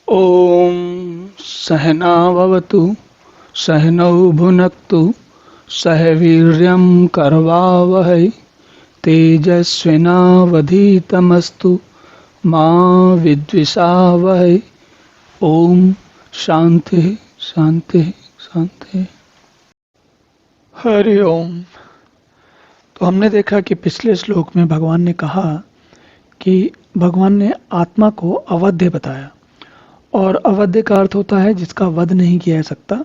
ॐ सहना भवतु सहनौ भुनक्तु सह वीर्यं करवावहै तेजस्विनावधीतमस्तु मा विद्विषावहै। ओम शांति शांति शांति। हरि ओम। तो हमने देखा कि पिछले श्लोक में भगवान ने कहा कि भगवान ने आत्मा को अवध्य बताया, और अवध्य का अर्थ होता है जिसका वध नहीं किया जा सकता।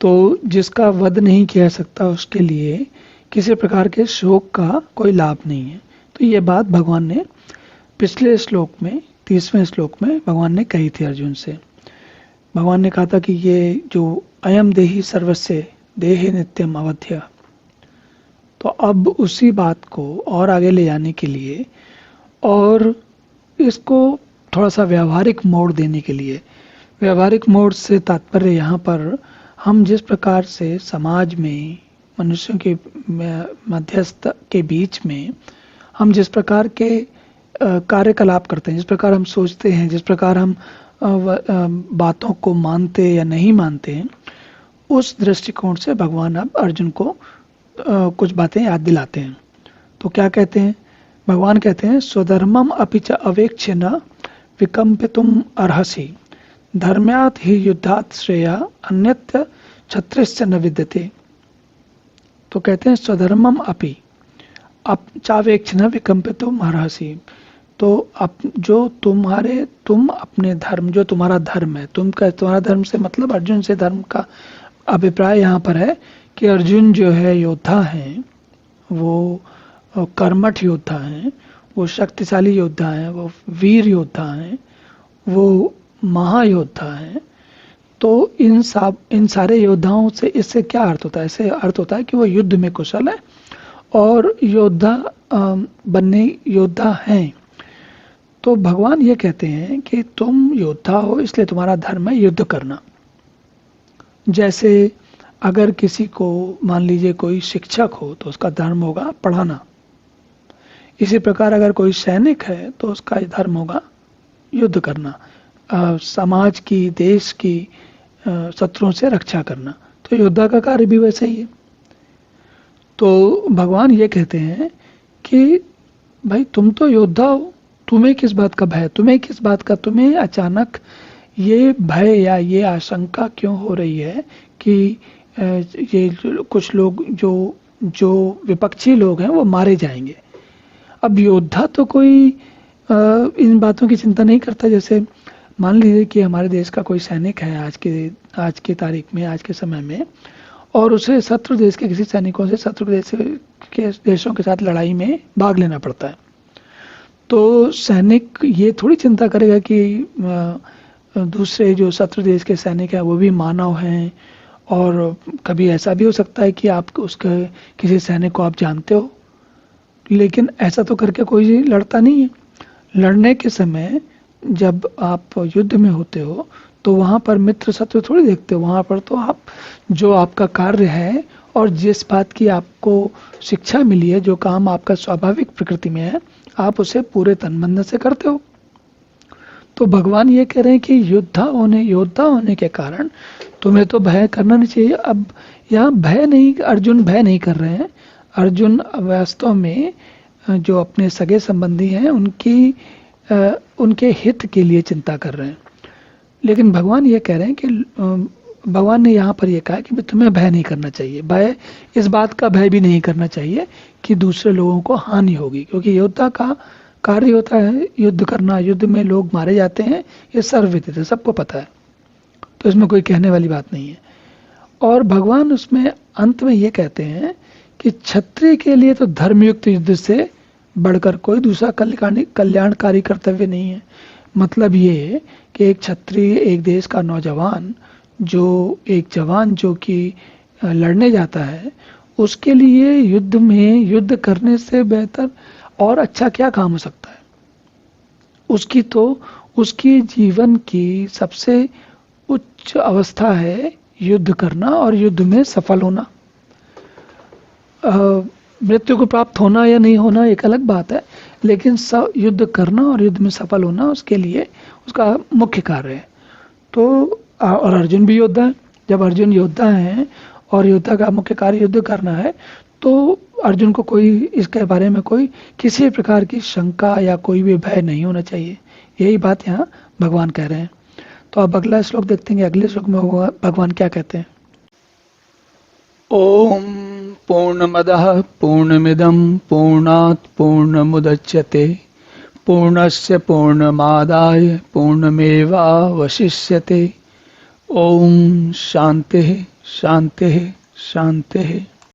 तो जिसका वध नहीं किया जा सकता उसके लिए किसी प्रकार के शोक का कोई लाभ नहीं है। तो ये बात भगवान ने पिछले श्लोक में 30वें श्लोक में भगवान ने कही थी अर्जुन से। भगवान ने कहा था कि ये जो अयम देहि सर्वस्य देहे नित्यम अवध्य, तो अब उसी बात को और आगे ले जाने के लिए और इसको थोड़ा सा व्यवहारिक मोड़ देने के लिए, व्यवहारिक मोड़ से तात्पर्य यहाँ पर हम जिस प्रकार से समाज में मनुष्यों के मध्यस्थ के बीच में हम जिस प्रकार के कार्यकलाप करते हैं, जिस प्रकार हम सोचते हैं, जिस प्रकार हम बातों को मानते या नहीं मानते हैं, उस दृष्टिकोण से भगवान अब अर्जुन को कुछ बातें याद दिलाते हैं। तो क्या कहते हैं? भगवान कहते हैं स्वधर्मम अपि च अवेक्ष्य न विकम्पितुम अर्हसि धर्म्यात् हि युद्धात् श्रेया अन्यत्र क्षत्रियस्य न विद्यते। तो कहते हैं स्वधर्मम अपि चावेक्ष न विकम्पितुम अर्हसि। तो तुम अपने धर्म, जो तुम्हारा धर्म है, तुम्हारा धर्म से मतलब अर्जुन से धर्म का अभिप्राय यहाँ पर है कि अर्जुन जो है योद्धा हैं, वो कर्मठ योद्धा हैं, वो शक्तिशाली योद्धा हैं, वो वीर योद्धा हैं, वो महायोद्धा हैं। तो इन सारे योद्धाओं से इससे क्या अर्थ होता है? इससे अर्थ होता है कि वो युद्ध में कुशल है और योद्धा हैं। तो भगवान ये कहते हैं कि तुम योद्धा हो, इसलिए तुम्हारा धर्म है युद्ध करना। जैसे अगर किसी को मान लीजिए कोई शिक्षक हो तो उसका धर्म होगा पढ़ाना। इसी प्रकार अगर कोई सैनिक है तो उसका धर्म होगा युद्ध करना, समाज की, देश की शत्रुओं से रक्षा करना। तो योद्धा का कार्य भी वैसे ही है। तो भगवान ये कहते हैं कि भाई तुम तो योद्धा हो, तुम्हें किस बात का भय, तुम्हें अचानक ये भय या ये आशंका क्यों हो रही है कि ये कुछ लोग जो विपक्षी लोग हैं वो मारे जाएंगे। अब योद्धा तो कोई इन बातों की चिंता नहीं करता। जैसे मान लीजिए कि हमारे देश का कोई सैनिक है आज की तारीख में, आज के समय में, और उसे शत्रु देश के किसी सैनिकों से शत्रु देशों के साथ लड़ाई में भाग लेना पड़ता है। तो सैनिक ये थोड़ी चिंता करेगा कि दूसरे जो शत्रु देश के सैनिक हैं वो भी मानव हैं, और कभी ऐसा भी हो सकता है कि आप उसके किसी सैनिक को आप जानते हो, लेकिन ऐसा तो करके कोई लड़ता नहीं है। लड़ने के समय जब आप युद्ध में होते हो तो वहाँ पर मित्र शत्रु थोड़ी देखते हो। वहाँ पर तो आप जो आपका कार्य है और जिस बात की आपको शिक्षा मिली है, जो काम आपका स्वाभाविक प्रकृति में है, आप उसे पूरे तन मन से करते हो। तो भगवान ये कह रहे हैं कि योद्धा होने के कारण तुम्हें तो भय करना नहीं चाहिए। अब यहाँ अर्जुन भय नहीं कर रहे हैं। अर्जुन वास्तव में जो अपने सगे संबंधी हैं उनके हित के लिए चिंता कर रहे हैं। लेकिन भगवान ये कह रहे हैं कि भगवान ने यहाँ पर ये कहा कि तुम्हें भय नहीं करना चाहिए। भय, इस बात का भय भी नहीं करना चाहिए कि दूसरे लोगों को हानि होगी, क्योंकि योद्धा का कार्य होता है युद्ध करना। युद्ध में लोग मारे जाते हैं, ये सर्वविदित है, सबको पता है। तो इसमें कोई कहने वाली बात नहीं है। और भगवान उसमें अंत में ये कहते हैं कि क्षत्रिय के लिए तो धर्मयुक्त युद्ध से बढ़कर कोई दूसरा कल्याणकारी कर्तव्य नहीं है। मतलब ये कि एक क्षत्रिय, एक देश का नौजवान, एक जवान जो कि लड़ने जाता है, उसके लिए युद्ध करने से बेहतर और अच्छा क्या काम हो सकता है? उसकी जीवन की सबसे उच्च अवस्था है युद्ध करना और युद्ध में सफल होना। मृत्यु को प्राप्त होना या नहीं होना एक अलग बात है, लेकिन युद्ध करना और युद्ध में सफल होना उसके लिए उसका मुख्य कार्य है। तो और अर्जुन भी योद्धा है। जब अर्जुन योद्धा हैं और योद्धा का मुख्य कार्य युद्ध करना है, तो अर्जुन को कोई इसके बारे में कोई किसी प्रकार की शंका या कोई भी भय नहीं होना चाहिए। यही बात यहाँ भगवान कह रहे हैं। तो अब अगला श्लोक देखते हैं, अगले श्लोक में भगवान क्या कहते हैं। ओम पूर्णमदः पूर्णमिदं पूर्णात् पूर्णमुदच्यते पूर्णस्य पूर्णमादाय पूर्णमेवावशिष्यते। ओम शांति शांति शांति।